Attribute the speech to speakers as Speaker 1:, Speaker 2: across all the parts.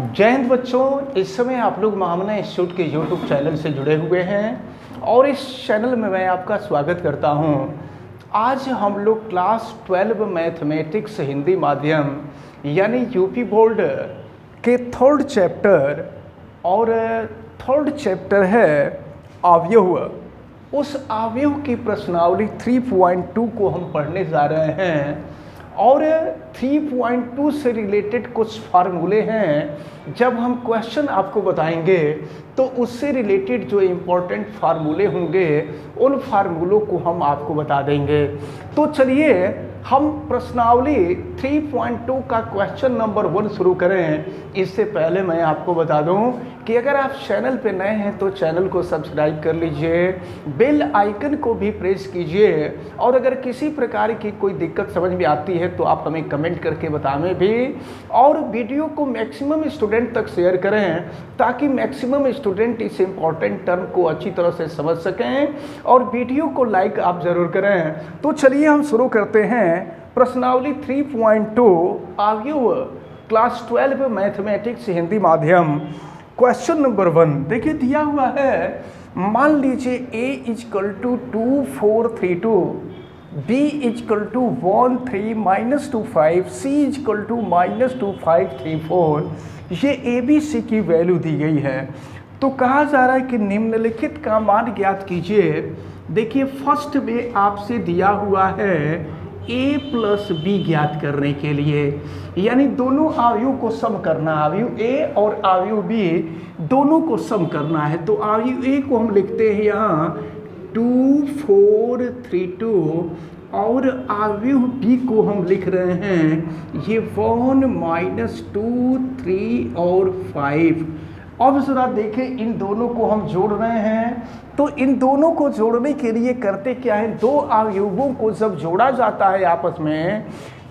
Speaker 1: जय हिंद बच्चों, इस समय आप लोग महामना इंस्टीट्यूट के यूट्यूब चैनल से जुड़े हुए हैं और इस चैनल में मैं आपका स्वागत करता हूं। आज हम लोग क्लास 12 मैथमेटिक्स हिंदी माध्यम यानी यूपी बोर्ड के थर्ड चैप्टर है अवयव। उस अवयव की प्रश्नावली 3.2 को हम पढ़ने जा रहे हैं और 3.2 से रिलेटेड कुछ फार्मूले हैं। जब हम क्वेश्चन आपको बताएंगे तो उससे रिलेटेड जो इम्पोर्टेंट फार्मूले होंगे उन फार्मूलों को हम आपको बता देंगे। तो चलिए हम प्रश्नावली 3.2 का क्वेश्चन नंबर 1 शुरू करें। इससे पहले मैं आपको बता दूं कि अगर आप चैनल पे नए हैं तो चैनल को सब्सक्राइब कर लीजिए, बेल आइकन को भी प्रेस कीजिए और अगर किसी प्रकार की कोई दिक्कत समझ में आती है तो आप हमें कमेंट करके बताएं भी, और वीडियो को मैक्सिमम स्टूडेंट तक शेयर करें ताकि मैक्सिमम स्टूडेंट इस इम्पॉर्टेंट टर्म को अच्छी तरह से समझ सकें, और वीडियो को लाइक आप ज़रूर करें। तो चलिए हम शुरू करते हैं प्रश्नावली 3.2 अवयव क्लास 12 मैथमेटिक्स हिंदी माध्यम। क्वेश्चन नंबर 1 देखिए दिया हुआ है। मान लीजिए a = 2 4 3 2, b = 1 3 -2 5, c = -2 5 3 4। ये ABC की वैल्यू दी गई है। तो कहा जा रहा है कि निम्नलिखित का मान ज्ञात कीजिए। देखिए फर्स्ट में आपसे दिया हुआ है a + b ज्ञात करने के लिए, यानी दोनों अवयव को सम करना, अवयव a और अवयव b दोनों को सम करना है। तो अवयव a को हम लिखते हैं यहाँ 2 4 3 2 और अवयव b को हम लिख रहे हैं ये 1 -2 3 और 5। अब जरा देखें इन दोनों को हम जोड़ रहे हैं। तो इन दोनों को जोड़ने के लिए करते क्या है, दो अवयवों को जब जोड़ा जाता है आपस में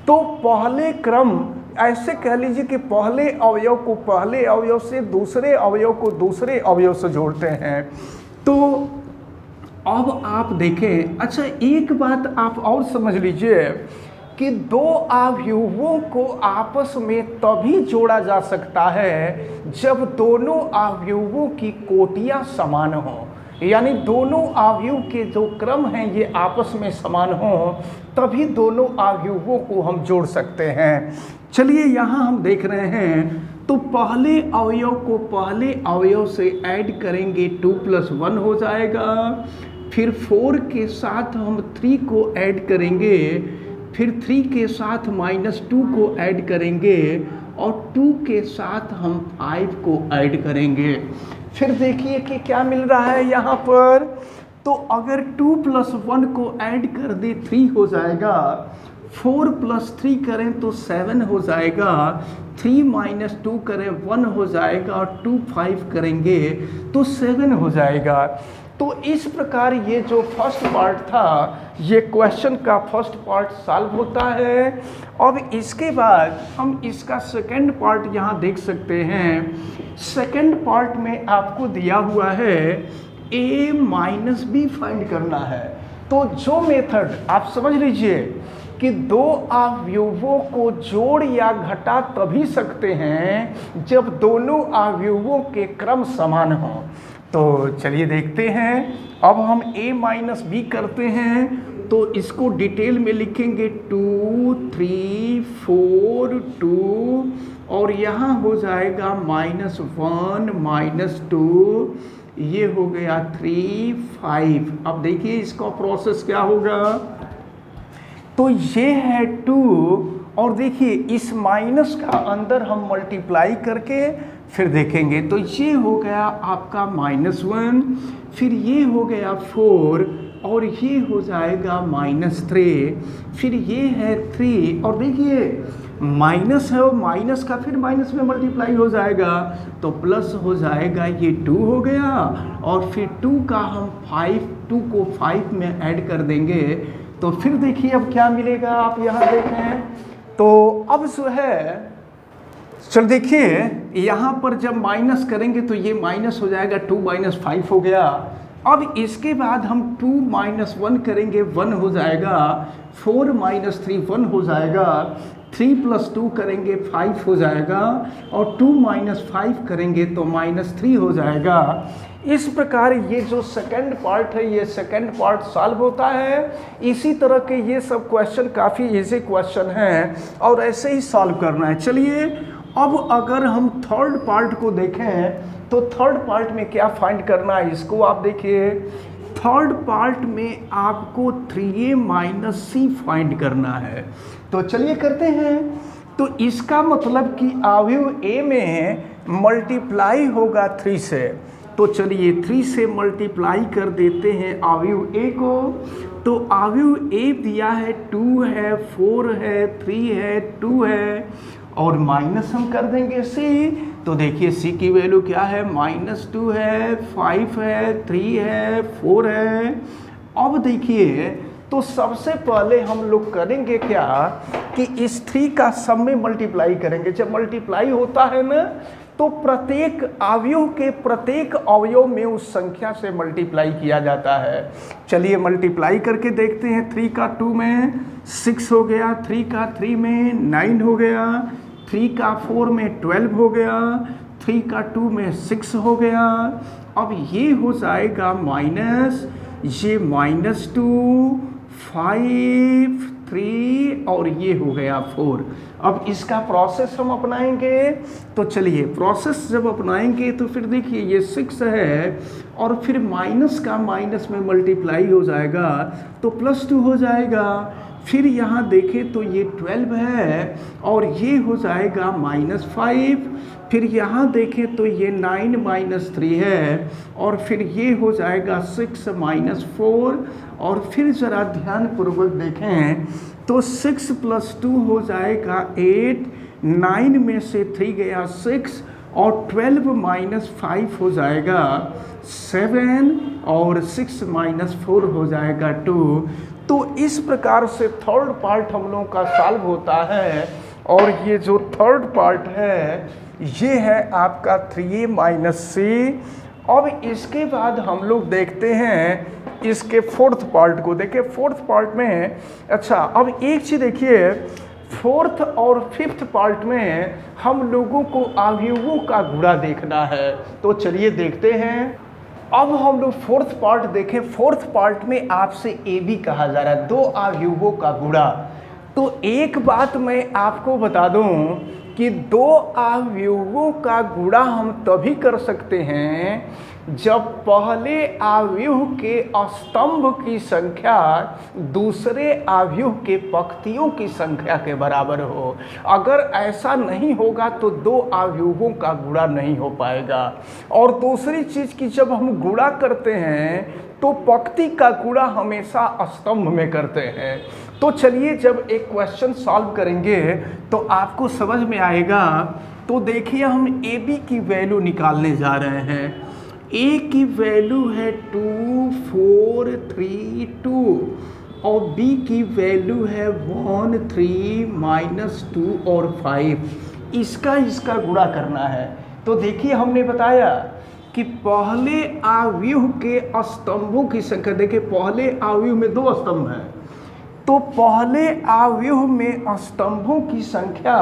Speaker 1: तो पहले क्रम, ऐसे कह लीजिए कि पहले अवयव को पहले अवयव से, दूसरे अवयव को दूसरे अवयव से जोड़ते हैं। तो अब आप देखें, अच्छा एक बात आप और समझ लीजिए कि दो अवयवों को आपस में तभी जोड़ा जा सकता है जब दोनों अवयवों की कोटियां समान हों, यानी दोनों अवयव के जो क्रम हैं ये आपस में समान हों, तभी दोनों अवयवों को हम जोड़ सकते हैं। चलिए यहाँ हम देख रहे हैं तो पहले अवयव को पहले अवयव से ऐड करेंगे 2 + 1 हो जाएगा। फिर 4 के साथ हम 3 को ऐड करेंगे, फिर 3 के साथ -2 को ऐड करेंगे और 2 के साथ हम 5 को ऐड करेंगे। फिर देखिए कि क्या मिल रहा है यहाँ पर। तो अगर 2 + 1 को ऐड कर दे 3 हो जाएगा, 4 + 3 करें तो 7 हो जाएगा, 3 - 2 करें 1 हो जाएगा और 2 5 करेंगे तो 7 हो जाएगा। तो इस प्रकार ये जो फर्स्ट पार्ट था ये क्वेश्चन का फर्स्ट पार्ट सॉल्व होता है। अब इसके बाद हम इसका सेकंड पार्ट यहाँ देख सकते हैं। सेकंड पार्ट में आपको दिया हुआ है a - b फाइंड करना है। तो जो मेथड आप समझ लीजिए कि दो अवयवों को जोड़ या घटा तभी सकते हैं जब दोनों अवयवों के क्रम समान हों। तो चलिए देखते हैं। अब हम a - b करते हैं तो इसको डिटेल में लिखेंगे 2 3 4 2 और यहाँ हो जाएगा -1 -2, ये हो गया 3 5। अब देखिए इसका प्रोसेस क्या होगा। तो ये है 2 और देखिए इस माइनस का अंदर हम मल्टीप्लाई करके फिर देखेंगे तो ये हो गया आपका -1, फिर ये हो गया 4 और ये हो जाएगा -3, फिर ये है 3 और देखिए माइनस है और माइनस का फिर माइनस में मल्टीप्लाई हो जाएगा तो प्लस हो जाएगा, ये 2 हो गया और फिर 2 का हम 2 को 5 में ऐड कर देंगे तो फिर देखिए अब क्या मिलेगा। आप यहाँ देखें तो अब जो है, चल देखिए यहाँ पर जब माइनस करेंगे तो ये माइनस हो जाएगा, 2 - 5 हो गया। अब इसके बाद हम 2 - 1 करेंगे, 1 हो जाएगा, 4 - 3 1 हो जाएगा, 3+2 करेंगे 5 हो जाएगा, और 2 - 5 करेंगे तो -3 हो जाएगा। इस प्रकार ये जो सेकंड पार्ट है, ये सेकंड पार्ट सॉल्व होता है। इसी तरह के ये सब क्वेश्चन काफ़ी इजी क्वेश्चन हैं और ऐसे ही सॉल्व करना है। चलिए अब अगर हम थर्ड पार्ट को देखें तो थर्ड पार्ट में क्या फाइंड करना है, इसको आप देखिए। थर्ड पार्ट में आपको 3a - c फाइंड करना है। तो चलिए करते हैं। तो इसका मतलब कि अवयव a में मल्टीप्लाई होगा 3 से, तो चलिए 3 से मल्टीप्लाई कर देते हैं अवयव a को। तो अवयव a दिया है 2 है, 4 है, 3 है, 2 है, और माइनस हम कर देंगे c। तो देखिए c की वैल्यू क्या है, -2 है, 5 है, 3 है, 4 है। अब देखिए तो सबसे पहले हम लोग करेंगे क्या कि इस 3 का सब में मल्टीप्लाई करेंगे। जब मल्टीप्लाई होता है ना तो प्रत्येक अवयव के प्रत्येक अवयव में उस संख्या से मल्टीप्लाई किया जाता है। चलिए मल्टीप्लाई करके देखते हैं। 3 का 2 में 6 हो गया, 3 का 3 में 9 हो गया, 3 का 4 में 12 हो गया, 3 का 2 में 6 हो गया। अब ये हो जाएगा माइनस, ये -2, 5, 3 और ये हो गया 4। अब इसका प्रोसेस हम अपनाएंगे। तो चलिए प्रोसेस जब अपनाएंगे तो फिर देखिए ये 6 है और फिर माइनस का माइनस में मल्टीप्लाई हो जाएगा तो +2 हो जाएगा। फिर यहाँ देखें तो ये 12 है और ये हो जाएगा -5। फिर यहाँ देखें तो ये 9 - 3 है और फिर ये हो जाएगा 6 - 4। और फिर ज़रा ध्यानपूर्वक देखें तो 6 + 2 हो जाएगा 8, 9 में से 3 गया 6 और 12 - 5 हो जाएगा 7 और 6 - 4 हो जाएगा 2। तो इस प्रकार से थर्ड पार्ट हम लोगों का सॉल्व होता है। और ये जो थर्ड पार्ट है ये है आपका 3a - c। अब इसके बाद हम लोग देखते हैं इसके फोर्थ पार्ट को। देखिए फोर्थ पार्ट में, अच्छा अब एक चीज़ देखिए, फोर्थ और फिफ्थ पार्ट में हम लोगों को अवयवों का गुणा देखना है। तो चलिए देखते हैं। अब हम लोग फोर्थ पार्ट देखें। फोर्थ पार्ट में आपसे ए बी कहा जा रहा है, 2 अवयवों का गुणा। तो एक बात मैं आपको बता दूं कि 2 अवयवों का गुणा हम तभी कर सकते हैं जब पहले अवयव के स्तंभ की संख्या दूसरे अवयव के पंक्तियों की संख्या के बराबर हो। अगर ऐसा नहीं होगा तो 2 अवयवों का गुणा नहीं हो पाएगा। और दूसरी चीज़ कि जब हम गुणा करते हैं तो पंक्ति का गुणा हमेशा स्तंभ में करते हैं। तो चलिए जब एक क्वेश्चन सॉल्व करेंगे तो आपको समझ में आएगा। तो देखिए हम ए बी की वैल्यू निकालने जा रहे हैं। ए की वैल्यू है 2, 4, 3, 2 और बी की वैल्यू है 1, 3, -2 और 5। इसका गुणा करना है। तो देखिए हमने बताया कि पहले अवयव के स्तंभों की संख्या, देखिए पहले अवयव में 2 स्तंभ हैं, तो पहले अवयव में स्तंभों की संख्या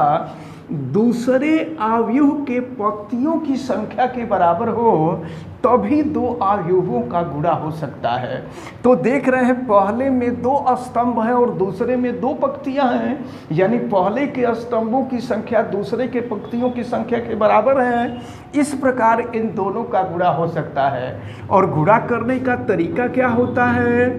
Speaker 1: दूसरे अवयव के पंक्तियों की संख्या के बराबर हो तभी 2 अवयवों का गुणा हो सकता है। तो देख रहे हैं पहले में 2 स्तंभ हैं और दूसरे में 2 पंक्तियां हैं, यानी पहले के स्तंभों की संख्या दूसरे के पंक्तियों की संख्या के बराबर है। इस प्रकार इन दोनों का गुणा हो सकता है। और गुणा करने का तरीका क्या होता है?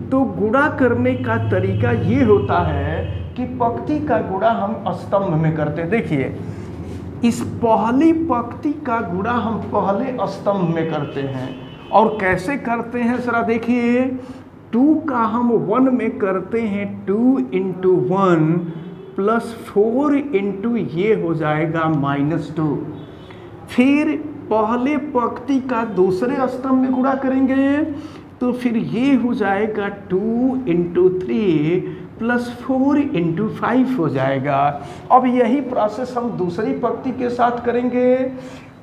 Speaker 1: तो गुणा करने का तरीका ये होता है कि पंक्ति का गुणा हम स्तंभ में करते हैं। देखिए इस पहली पंक्ति का गुणा हम पहले स्तंभ में करते हैं। और कैसे करते हैं जरा देखिए, 2 का हम 1 में करते हैं 2 × 1 + 4 × ये हो जाएगा -2। फिर पहले पंक्ति का दूसरे स्तंभ में गुणा करेंगे तो फिर ये हो जाएगा 2 × 3 + 4 × 5 हो जाएगा। अब यही प्रोसेस हम दूसरी पंक्ति के साथ करेंगे।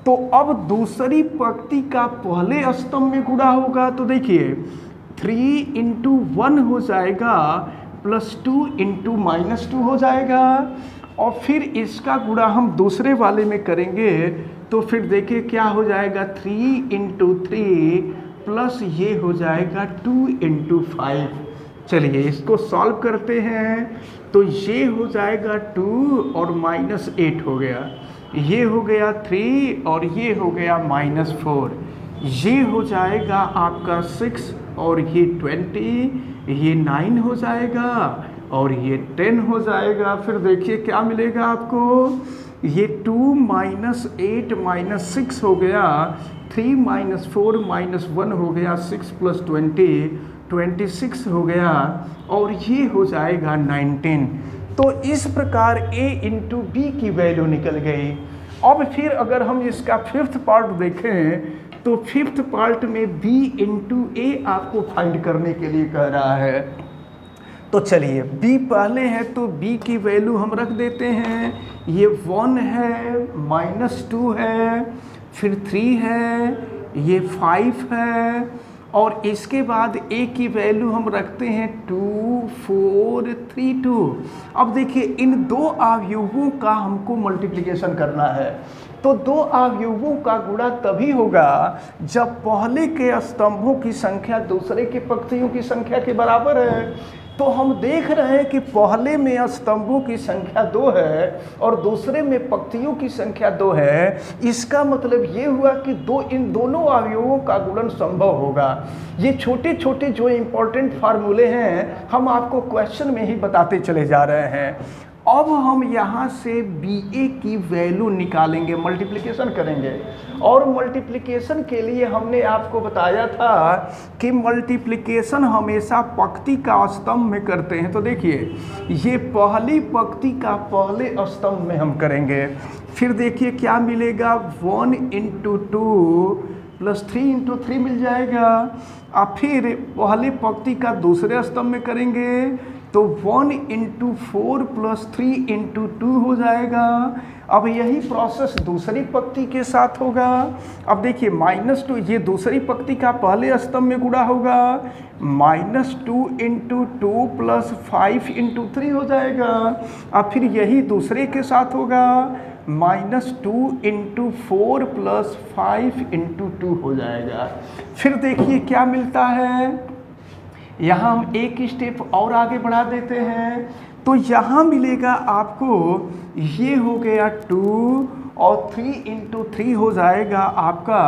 Speaker 1: तो अब दूसरी पंक्ति का पहले स्तंभ में गुणा होगा। तो देखिए 3 × 1 हो जाएगा +2 × -2 हो जाएगा। और फिर इसका गुणा हम दूसरे वाले में करेंगे तो फिर देखिए क्या हो जाएगा 3 × 3 प्लस ये हो जाएगा 2 × 5। चलिए इसको सॉल्व करते हैं तो ये हो जाएगा 2 और -8 हो गया, ये हो गया 3 और ये हो गया -4, ये हो जाएगा आपका 6 और ये 20, ये 9 हो जाएगा और ये 10 हो जाएगा। फिर देखिए क्या मिलेगा आपको, ये 2 -8 -6 हो गया, 3 -4 -1 हो गया, 6 + 20 26 हो गया और ये हो जाएगा 19। तो इस प्रकार a × b की वैल्यू निकल गई। अब फिर अगर हम इसका 5th पार्ट देखें तो 5th पार्ट में b × a आपको फाइंड करने के लिए कह रहा है। तो चलिए b पहले है तो b की वैल्यू हम रख देते हैं, ये 1 है, -2 है, फिर 3 है, ये 5 है और इसके बाद a की वैल्यू हम रखते हैं 2 4 3 2। अब देखिए इन दो अवयवों का हमको मल्टीप्लिकेशन करना है तो दो अवयवों का गुणा तभी होगा जब पहले के स्तंभों की संख्या दूसरे के पंक्तियों की संख्या के बराबर है। तो हम देख रहे हैं कि पहले में स्तंभों की संख्या 2 है और दूसरे में पंक्तियों की संख्या 2 है। इसका मतलब ये हुआ कि इन दोनों अवयवों का गुणन संभव होगा। ये छोटे छोटे जो इम्पोर्टेंट फार्मूले हैं हम आपको क्वेश्चन में ही बताते चले जा रहे हैं। अब हम यहाँ से BA की वैल्यू निकालेंगे, मल्टीप्लिकेशन करेंगे और मल्टीप्लिकेशन के लिए हमने आपको बताया था कि मल्टीप्लिकेशन हमेशा पंक्ति का स्तंभ में करते हैं। तो देखिए ये पहली पंक्ति का पहले स्तंभ में हम करेंगे। फिर देखिए क्या मिलेगा, 1 × 2 + 3 × 3 मिल जाएगा। अब फिर पहली पंक्ति का दूसरे स्तंभ में करेंगे तो 1 × 4 + 3 × 2 हो जाएगा। अब यही प्रोसेस दूसरी पंक्ति के साथ होगा। अब देखिए -2 ये दूसरी पंक्ति का पहले स्तंभ में गुणा होगा, -2 × 2 + 5 × 3 हो जाएगा। अब फिर यही दूसरे के साथ होगा, -2 × 4 + 5 × 2 हो जाएगा। फिर देखिए क्या मिलता है, यहाँ हम एक स्टेप और आगे बढ़ा देते हैं तो यहाँ मिलेगा आपको, ये हो गया 2 और 3 × 3 हो जाएगा आपका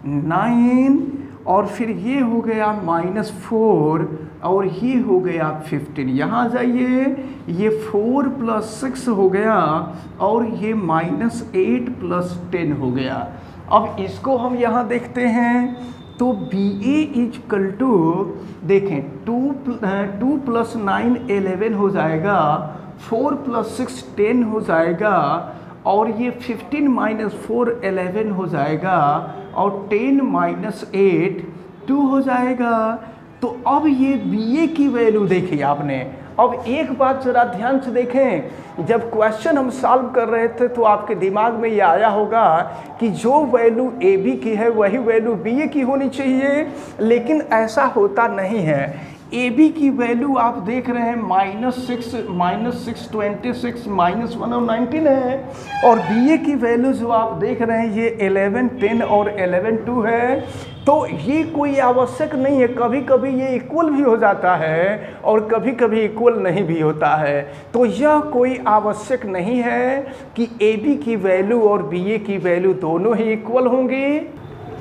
Speaker 1: 9 और फिर ये हो गया -4 और ये हो गया 15। यहाँ जाइए, ये 4 + 6 हो गया और ये -8 + 10 हो गया। अब इसको हम यहाँ देखते हैं तो BA = देखें 2 + 9 11 हो जाएगा, 4 + 6 10 हो जाएगा और ये 15 - 4 11 हो जाएगा और 10 - 8 2 हो जाएगा। तो अब ये BA की वैल्यू देखिए आपने। अब एक बात जरा ध्यान से देखें, जब क्वेश्चन हम सॉल्व कर रहे थे तो आपके दिमाग में ये आया होगा कि जो वैल्यू AB की है वही वैल्यू BA की होनी चाहिए, लेकिन ऐसा होता नहीं है। AB की वैल्यू आप देख रहे हैं -6 -6 26 -1 और 19 है और BA की वैल्यू जो आप देख रहे हैं ये 11 10 और 11 2 है। तो ये कोई आवश्यक नहीं है, कभी कभी ये इक्वल भी हो जाता है और कभी कभी इक्वल नहीं भी होता है। तो यह कोई आवश्यक नहीं है कि AB की वैल्यू और BA की वैल्यू दोनों ही इक्वल होंगी।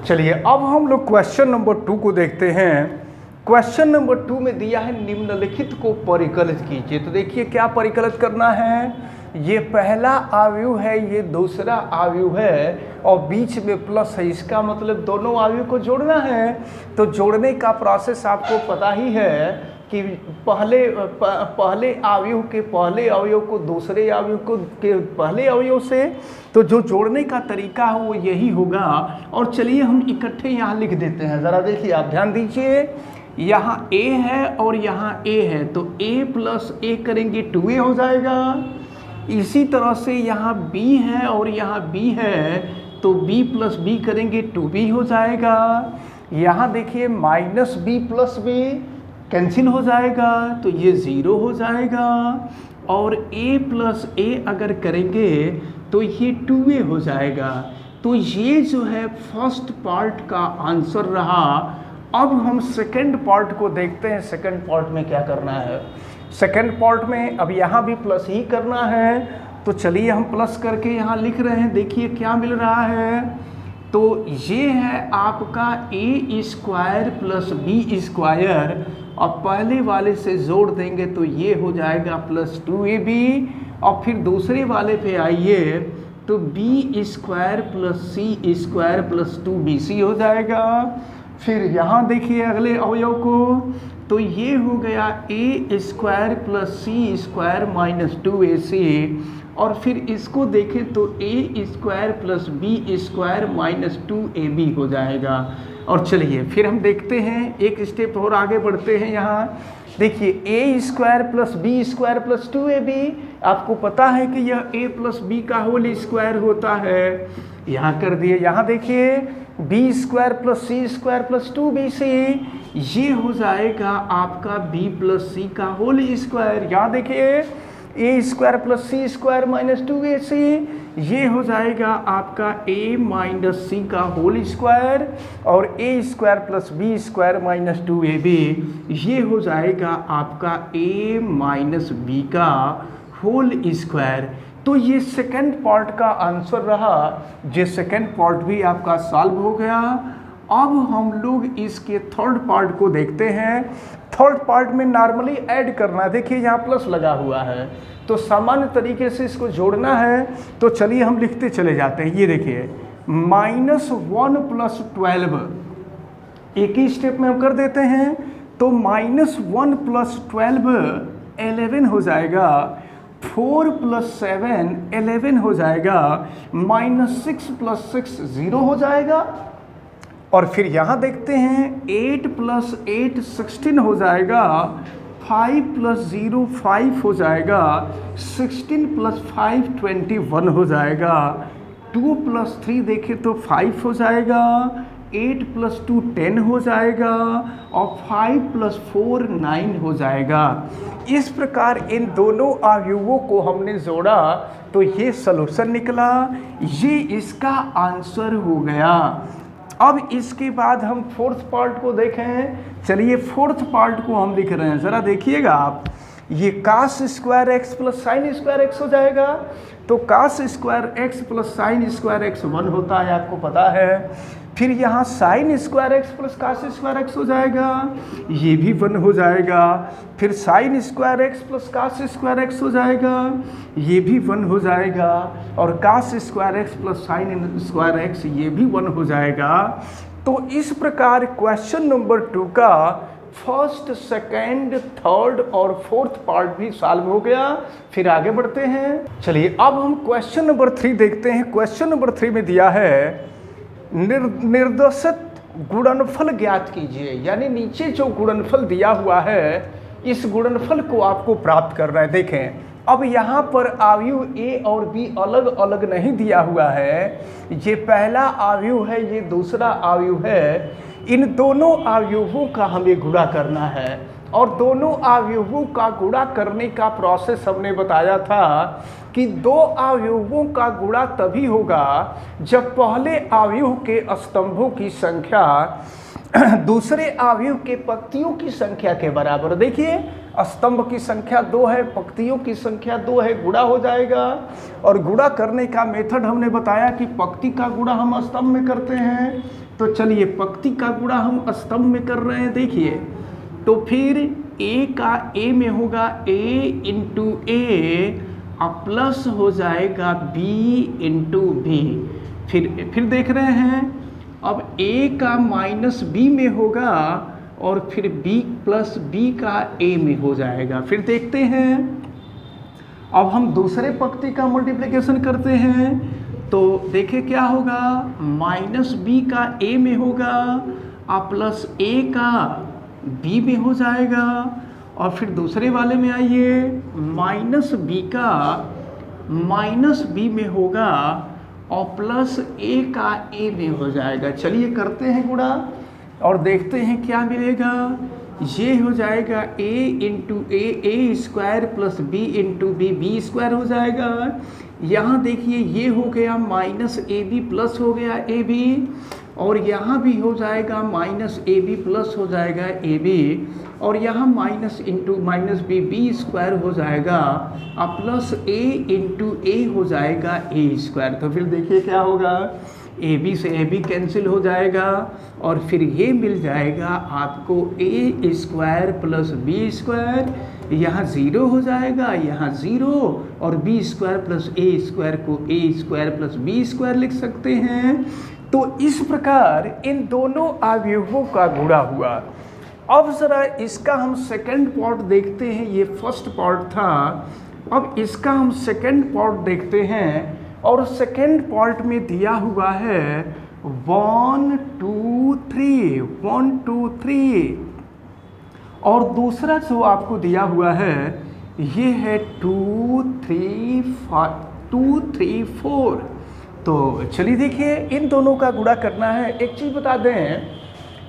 Speaker 1: चलिए अब हम लोग क्वेश्चन नंबर 2 को देखते हैं। क्वेश्चन नंबर 2 में दिया है निम्नलिखित को परिकलित कीजिए। तो देखिए क्या परिकलित करना है, ये पहला अवयव है, ये दूसरा अवयव है और बीच में प्लस है, इसका मतलब दोनों अवयव को जोड़ना है। तो जोड़ने का प्रोसेस आपको पता ही है कि पहले अवयव के पहले अवयव को दूसरे अवयव को के पहले अवयव से, तो जो जोड़ने का तरीका है वो यही होगा। और चलिए हम इकट्ठे यहाँ लिख देते हैं, ज़रा देखिए आप ध्यान दीजिए। यहाँ A है और यहाँ A है तो A + A करेंगे 2A हो जाएगा। इसी तरह से यहाँ B है और यहाँ B है तो B + B करेंगे 2B हो जाएगा। यहाँ देखिए -B + B कैंसिल हो जाएगा तो ये 0 हो जाएगा। और a प्लस ए अगर करेंगे तो ये 2a हो जाएगा। तो ये जो है फर्स्ट पार्ट का आंसर रहा। अब हम सेकंड पार्ट को देखते हैं, सेकंड पार्ट में क्या करना है। सेकंड पार्ट में अब यहाँ भी प्लस ही करना है, तो चलिए हम प्लस करके यहाँ लिख रहे हैं। देखिए क्या मिल रहा है, तो ये है आपका a square plus B square, और पहले वाले से जोड़ देंगे तो ये हो जाएगा प्लस 2ab, और फिर दूसरे वाले पे आइए तो B square plus C square plus 2bc हो जाएगा। फिर यहाँ देखिए अगले अवयव को, तो ये हो गया a square plus C square minus 2ac, और फिर इसको देखें तो a square plus B square minus 2ab हो जाएगा। और चलिए फिर हम देखते हैं, एक स्टेप और आगे बढ़ते हैं। यहाँ देखिए a square plus B square plus 2ab, आपको पता है कि यह a प्लस बी का होल स्क्वायर होता है। यहाँ कर दिए। यहाँ देखिए B square plus C square plus 2bc, ये हो जाएगा आपका b प्लस सी का होल स्क्वायर। यहाँ देखिए a square plus C square minus 2ac, ये हो जाएगा आपका a माइनस सी का होल स्क्वायर, और a square plus B square minus 2ab, ये हो जाएगा आपका a माइनस बी का होल स्क्वायर। तो ये सेकंड पार्ट का आंसर रहा। ये सेकंड पार्ट भी आपका सॉल्व हो गया। अब हम लोग इसके थर्ड पार्ट को देखते हैं। थर्ड पार्ट में नॉर्मली ऐड करना, देखिए यहाँ प्लस लगा हुआ है, तो सामान्य तरीके से इसको जोड़ना है। तो चलिए हम लिखते चले जाते हैं। ये देखिए -1 प्लस 12, एक ही स्टेप में हम कर देते हैं। तो -1 प्लस 12 11 हो जाएगा, 4 प्लस 7 11 हो जाएगा, -6 प्लस 6 0 हो जाएगा। और फिर यहाँ देखते हैं 8 प्लस 8 16 हो जाएगा, 5 प्लस 0 5 हो जाएगा, 16 प्लस 5 21 हो जाएगा, 2 प्लस 3 देखें तो 5 हो जाएगा, 8 प्लस 2 10 हो जाएगा, और 5 प्लस 4 9 हो जाएगा। इस प्रकार इन दोनों अवयवों को हमने जोड़ा तो ये सलूशन निकला, ये इसका आंसर हो गया। अब इसके बाद हम फोर्थ पार्ट को देखें। चलिए फोर्थ पार्ट को हम लिख रहे हैं, ज़रा देखिएगा आप। ये cos square x plus sine square x हो जाएगा। तो cos square x plus sine square x 1 होता है, आपको पता है। फिर यहाँ sine square x plus cos square x हो जाएगा, ये भी 1 हो जाएगा। फिर sine square x plus cos square x हो जाएगा, ये भी 1 हो जाएगा। और cos square x plus sine square x, ये भी 1 हो जाएगा। तो इस प्रकार क्वेश्चन नंबर 2 का फर्स्ट, सेकेंड, थर्ड और फोर्थ पार्ट भी सॉल्व हो गया। फिर आगे बढ़ते हैं। चलिए अब हम क्वेश्चन नंबर 3 देखते हैं। क्वेश्चन नंबर 3 में दिया है निर्देशित गुणनफल ज्ञात कीजिए, यानी नीचे जो गुणनफल दिया हुआ है इस गुणनफल को आपको प्राप्त करना है। देखें अब यहाँ पर अवयव ए और बी अलग अलग नहीं दिया हुआ है, ये पहला अवयव है, ये दूसरा अवयव है। इन दोनों अवयवों का हमें गुणा करना है, और दोनों अवयवों का गुणा करने का प्रोसेस हमने बताया था कि दो अवयवों का गुणा तभी होगा जब पहले अवयव के स्तंभों की संख्या दूसरे अवयव के पंक्तियों की संख्या के बराबर। देखिए स्तंभ की संख्या 2 है, पंक्तियों की संख्या 2 है, गुणा हो जाएगा। और गुणा करने का मेथड हमने बताया कि पंक्ति का गुणा हम स्तंभ में करते हैं। तो चलिए पंक्ति का गुणा हम स्तंभ में कर रहे हैं। देखिए तो फिर a का a में होगा a इंटू ए, प्लस हो जाएगा b इंटू बी। फिर देख रहे हैं अब a का माइनस b में होगा, और फिर b प्लस b का a में हो जाएगा। फिर देखते हैं अब हम दूसरे पंक्ति का मल्टीप्लिकेशन करते हैं। तो देखिए क्या होगा, माइनस b का a में होगा, प्लस a का b में हो जाएगा। और फिर दूसरे वाले में आइए, माइनस b का माइनस b में होगा, और प्लस a का a में हो जाएगा। चलिए करते हैं गुणा और देखते हैं क्या मिलेगा। ये हो जाएगा a into A square plus b into B square हो जाएगा। यहाँ देखिए ये हो गया माइनस ए बी प्लस हो गया ए बी, और यहाँ भी हो जाएगा माइनस ए बी प्लस हो जाएगा ए बी, और यहाँ minus into minus B square हो जाएगा और प्लस ए इंटू ए हो जाएगा ए स्क्वायर। तो फिर देखिए क्या होगा, ए बी से ए बी कैंसिल हो जाएगा और फिर ये मिल जाएगा आपको ए स्क्वायर प्लस बी स्क्वायर, यहाँ ज़ीरो हो जाएगा, यहाँ ज़ीरो, और बी स्क्वायर प्लस ए स्क्वायर को ए स्क्वायर प्लस बी स्क्वायर लिख सकते हैं। तो इस प्रकार इन दोनों अवयवों का गुणा हुआ। अब ज़रा इसका हम सेकंड पार्ट देखते हैं, ये फर्स्ट पार्ट था, अब इसका हम सेकंड पार्ट देखते हैं। और सेकंड पार्ट में दिया हुआ है 1 2 3 1 2 3, और दूसरा जो आपको दिया हुआ है ये है 2 3 4। तो चलिए देखिए इन दोनों का गुणा करना है। एक चीज़ बता दें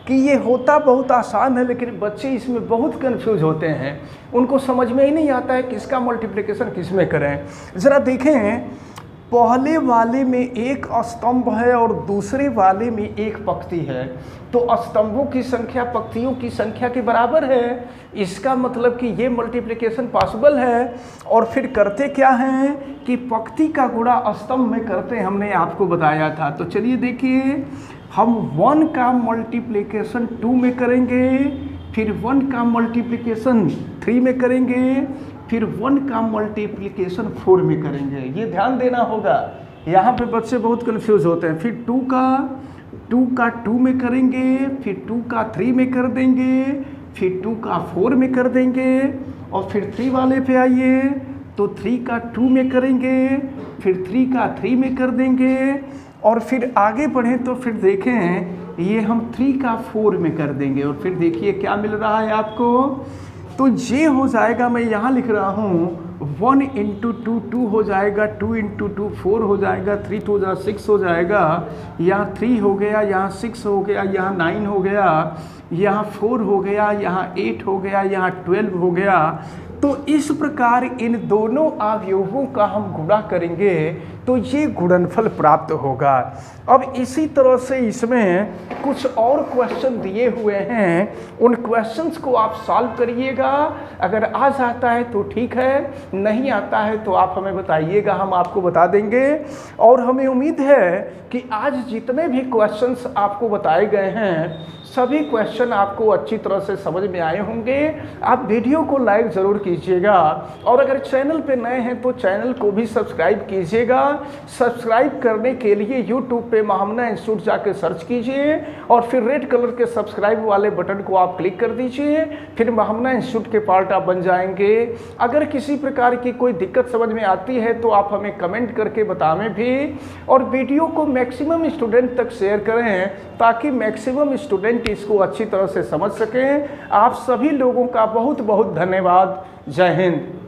Speaker 1: कि ये होता बहुत आसान है, लेकिन बच्चे इसमें बहुत कंफ्यूज होते हैं, उनको समझ में ही नहीं आता है किसका मल्टीप्लिकेशन किस में करें। ज़रा देखें, पहले वाले में एक स्तंभ है और दूसरे वाले में एक पंक्ति है, तो स्तंभों की संख्या पंक्तियों की संख्या के बराबर है, इसका मतलब कि ये मल्टीप्लिकेशन पॉसिबल है। और फिर करते क्या हैं कि पंक्ति का गुणा स्तंभ में करते, हमने आपको बताया था। तो चलिए देखिए, हम 1 का मल्टीप्लिकेशन 2 में करेंगे, फिर 1 का मल्टीप्लिकेशन 3 में करेंगे, फिर 1 का मल्टीप्लिकेशन 4 में करेंगे। ये ध्यान देना होगा, यहाँ पे बच्चे बहुत कंफ्यूज होते हैं। फिर 2 का 2 में करेंगे, फिर 2 का 3 में कर देंगे, फिर 2 का 4 में कर देंगे, और फिर 3 वाले पे आइए तो 3 का 2 में करेंगे, फिर 3 का 3 में कर देंगे, और फिर आगे बढ़ें तो फिर देखें ये हम 3 का 4 में कर देंगे, और फिर देखिए क्या मिल रहा है आपको। तो ये हो जाएगा, मैं यहाँ लिख रहा हूँ 1 इंटू 2 2 हो जाएगा, 2 इंटू 2 4 हो जाएगा, 3 2 जा 6 हो जाएगा, यहाँ 3 हो गया, यहाँ 6 हो गया, यहाँ 9 हो गया, यहाँ 4 हो गया, यहाँ 8 हो गया, यहाँ 12 हो गया। तो इस प्रकार इन दोनों अवयवों का हम गुणा करेंगे तो ये गुणनफल प्राप्त होगा। अब इसी तरह से इसमें कुछ और क्वेश्चन दिए हुए हैं, उन क्वेश्चंस को आप सॉल्व करिएगा। अगर आ जाता है तो ठीक है, नहीं आता है तो आप हमें बताइएगा, हम आपको बता देंगे। और हमें उम्मीद है कि आज जितने भी क्वेश्चंस आपको बताए गए हैं सभी क्वेश्चन आपको अच्छी तरह से समझ में आए होंगे। आप वीडियो को लाइक ज़रूर कीजिएगा, और अगर चैनल पे नए हैं तो चैनल को भी सब्सक्राइब कीजिएगा। सब्सक्राइब करने के लिए यूट्यूब पे महामना इंस्टीट्यूट जाके सर्च कीजिए, और फिर रेड कलर के सब्सक्राइब वाले बटन को आप क्लिक कर दीजिए, फिर महामना इंस्टीट्यूट के पार्ट आप बन जाएंगे। अगर किसी प्रकार की कोई दिक्कत समझ में आती है तो आप हमें कमेंट करके बतावें भी, और वीडियो को मैक्सिमम स्टूडेंट तक शेयर करें ताकि मैक्सिमम स्टूडेंट इसको अच्छी तरह से समझ सकें। आप सभी लोगों का बहुत बहुत धन्यवाद। जय हिंद।